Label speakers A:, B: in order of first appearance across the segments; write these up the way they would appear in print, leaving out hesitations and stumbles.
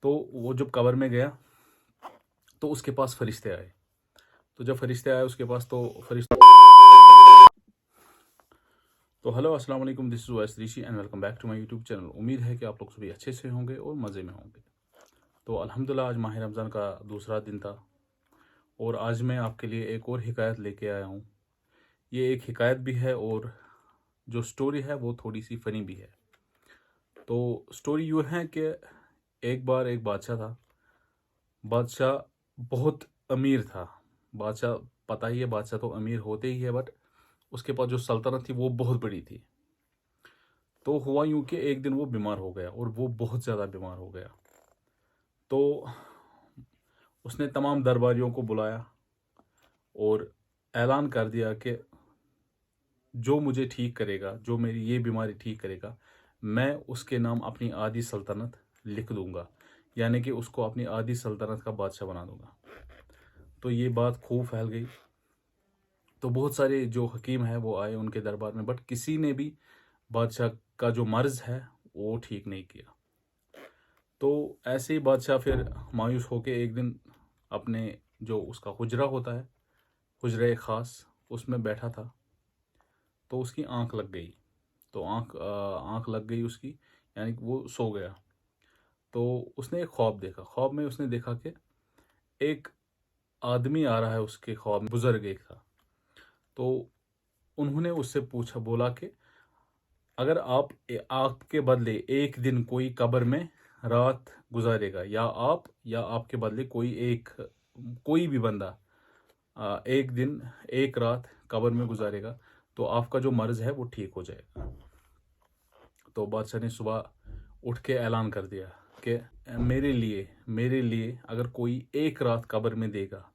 A: तो वो जब कब्र में गया तो उसके पास फरिश्ते आए। तो जब फरिश्ते आए उसके पास तो फरिश्ते तो हेलो अस्सलाम वालेकुम, this is Owais Rishi and welcome back to my YouTube channel. उम्मीद है कि आप लोग सभी अच्छे से होंगे और मज़े में होंगे। तो अल्हम्दुलिल्लाह आज माह रमज़ान का दूसरा दिन था और आज मैं आपके लिए एक और हिकायत लेके आया हूँ। ये एक हिकायत भी है और जो स्टोरी है वो थोड़ी सी फ़नी भी है। तो स्टोरी यूँ है कि एक बार एक बादशाह था। बादशाह बहुत अमीर था। बादशाह, पता ही है बादशाह तो अमीर होते ही है, बट उसके पास जो सल्तनत थी वो बहुत बड़ी थी। तो हुआ यूं कि एक दिन वो बीमार हो गया और वो बहुत ज़्यादा बीमार हो गया। तो उसने तमाम दरबारियों को बुलाया और ऐलान कर दिया कि जो मुझे ठीक करेगा, जो मेरी ये बीमारी ठीक करेगा, मैं उसके नाम अपनी आधी सल्तनत लिख दूंगा, यानी कि उसको अपनी आधी सल्तनत का बादशाह बना दूंगा। तो ये बात खूब फैल गई। तो बहुत सारे जो हकीम हैं वो आए उनके दरबार में, बट किसी ने भी बादशाह का जो मर्ज़ है वो ठीक नहीं किया। तो ऐसे ही बादशाह फिर मायूस होके एक दिन अपने जो उसका हुजरा होता है, हुजरे ख़ास, उसमें बैठा था। तो उसकी आंख लग गई। तो आंख लग गई उसकी, यानी कि वो सो गया। तो उसने एक ख्वाब देखा। ख्वाब में उसने देखा कि एक आदमी आ रहा है उसके ख्वाब में, बुजुर्ग एक था। तो उन्होंने उससे पूछा, बोला कि अगर आपके बदले एक दिन कोई कब्र में रात गुजारेगा, या आपके बदले कोई भी बंदा एक दिन एक रात कब्र में गुजारेगा, तो आपका जो मर्ज़ है वो ठीक हो जाएगा। तो बादशाह ने सुबह उठ के ऐलान कर दिया कि मेरे लिए अगर कोई एक रात कब्र में देगा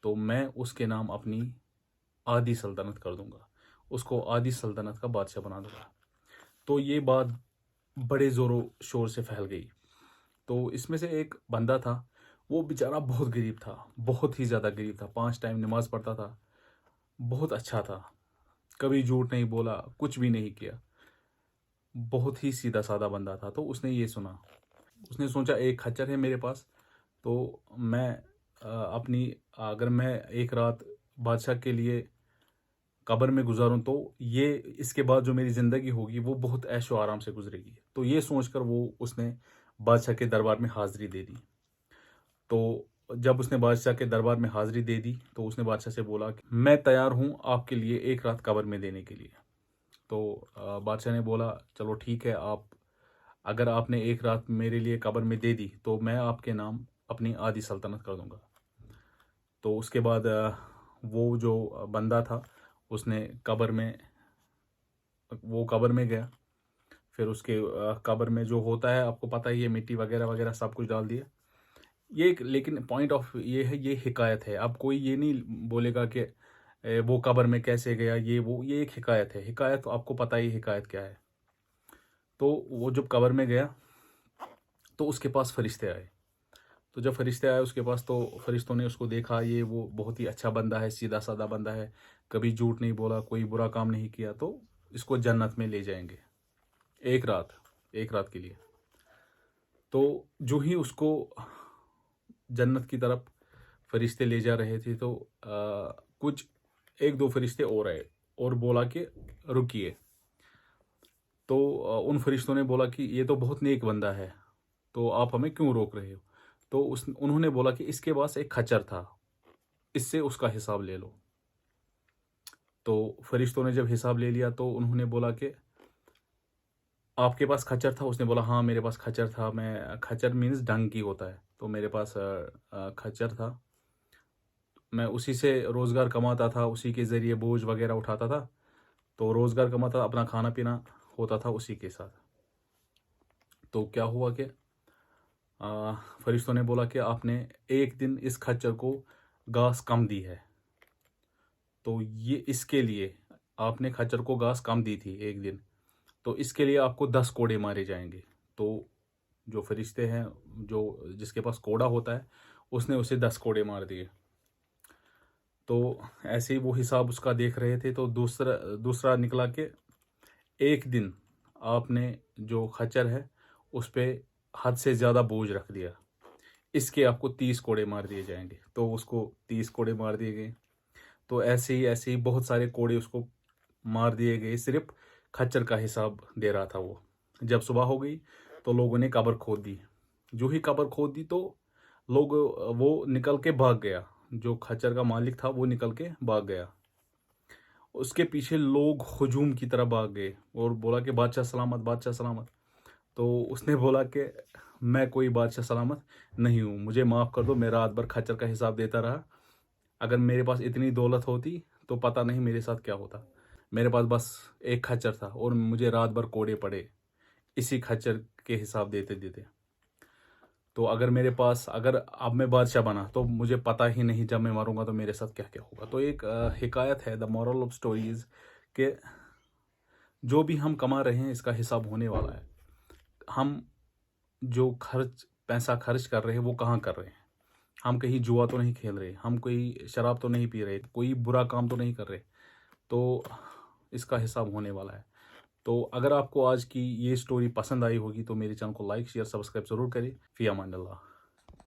A: तो मैं उसके नाम अपनी आधी सल्तनत कर दूंगा, उसको आधी सल्तनत का बादशाह बना दूंगा। तो ये बात बड़े ज़ोरों शोर से फैल गई। तो इसमें से एक बंदा था, वो बेचारा बहुत गरीब था, बहुत ही ज़्यादा गरीब था। 5 टाइम नमाज़ पढ़ता था, बहुत अच्छा था, कभी झूठ नहीं बोला, कुछ भी नहीं किया, बहुत ही सीधा साधा बंदा था। तो उसने ये सुना, उसने सोचा एक खच्चर है मेरे पास, तो मैं अगर मैं एक रात बादशाह के लिए कब्र में गुजारूं तो ये इसके बाद जो मेरी ज़िंदगी होगी वो बहुत ऐशो आराम से गुजरेगी। तो ये सोचकर उसने बादशाह के दरबार में हाज़िरी दे दी। तो जब उसने बादशाह के दरबार में हाज़िरी दे दी तो उसने बादशाह से बोला कि मैं तैयार हूँ आपके लिए एक रात कब्र में देने के लिए। तो बादशाह ने बोला, चलो ठीक है, अगर आपने एक रात मेरे लिए कब्र में दे दी तो मैं आपके नाम अपनी आधी सल्तनत कर दूंगा। तो उसके बाद वो जो बंदा था उसने कब्र में गया। फिर उसके कब्र में जो होता है आपको पता ही है, मिट्टी वगैरह वगैरह सब कुछ डाल दिया। लेकिन पॉइंट ऑफ ये है, ये हिकायत है। अब कोई ये नहीं बोलेगा कि वो कब्र में कैसे गया, ये एक हिकायत है। हिकायत तो आपको पता ही हिकायत क्या है। तो वो जब कब्र में गया तो उसके पास फरिश्ते आए। तो जब फरिश्ते आए उसके पास तो फरिश्तों ने उसको देखा, ये वो बहुत ही अच्छा बंदा है, सीधा साधा बंदा है, कभी झूठ नहीं बोला, कोई बुरा काम नहीं किया, तो इसको जन्नत में ले जाएंगे एक रात एक रात के लिए। तो जो ही उसको जन्नत की तरफ फरिश्ते ले जा रहे थे तो कुछ एक दो फरिश्ते और आए और बोला कि रुकिए। तो उन फरिश्तों ने बोला कि ये तो बहुत नेक बंदा है, तो आप हमें क्यों रोक रहे हो। तो उन्होंने बोला कि इसके पास एक खच्चर था, इससे उसका हिसाब ले लो। तो फरिश्तों ने जब हिसाब ले लिया तो उन्होंने बोला कि आपके पास खच्चर था। उसने बोला हाँ मेरे पास खच्चर था, मैं खच्चर मीन्स डंकी होता है, तो मेरे पास खच्चर था, मैं उसी से रोज़गार कमाता था, उसी के ज़रिए बोझ वगैरह उठाता था। तो रोज़गार कमाता, अपना खाना पीना होता था उसी के साथ। तो क्या हुआ कि फरिश्तों ने बोला कि आपने एक दिन इस खच्चर को घास कम दी है, तो ये इसके लिए आपने खच्चर को घास कम दी थी एक दिन, तो इसके लिए आपको 10 कोड़े मारे जाएंगे। तो जो फरिश्ते हैं, जो जिसके पास कोड़ा होता है, उसने उसे 10 कोड़े मार दिए। तो ऐसे ही वो हिसाब उसका देख रहे थे। तो दूसरा दूसरा निकला कि एक दिन आपने जो खच्चर है उस पे हद से ज़्यादा बोझ रख दिया, इसके आपको 30 कोड़े मार दिए जाएंगे। तो उसको 30 कोड़े मार दिए गए। तो ऐसे ही बहुत सारे कोड़े उसको मार दिए गए। सिर्फ खच्चर का हिसाब दे रहा था वो। जब सुबह हो गई तो लोगों ने कब्र खोद दी। जो ही कब्र खोद दी तो लोग वो निकल के भाग गया। जो खच्चर का मालिक था वो निकल के भाग गया। उसके पीछे लोग हुजूम की तरह भाग गए और बोला कि बादशाह सलामत, बादशाह सलामत। तो उसने बोला कि मैं कोई बादशाह सलामत नहीं हूँ, मुझे माफ़ कर दो, मैं रात भर खच्चर का हिसाब देता रहा। अगर मेरे पास इतनी दौलत होती तो पता नहीं मेरे साथ क्या होता। मेरे पास बस एक खच्चर था और मुझे रात भर कोड़े पड़े इसी खच्चर के हिसाब देते देते। तो अगर अब मैं बादशाह बना तो मुझे पता ही नहीं जब मैं मरूंगा तो मेरे साथ क्या क्या होगा। तो एक हिकायत है, द मॉरल ऑफ स्टोरीज, के जो भी हम कमा रहे हैं इसका हिसाब होने वाला है। हम जो पैसा खर्च कर रहे हैं वो कहाँ कर रहे हैं? हम कहीं जुआ तो नहीं खेल रहे, हम कोई शराब तो नहीं पी रहे, कोई बुरा काम तो नहीं कर रहे। तो इसका हिसाब होने वाला है। तो अगर आपको आज की ये स्टोरी पसंद आई होगी तो मेरे चैनल को लाइक शेयर सब्सक्राइब ज़रूर करें। फ़ी अमान अल्लाह।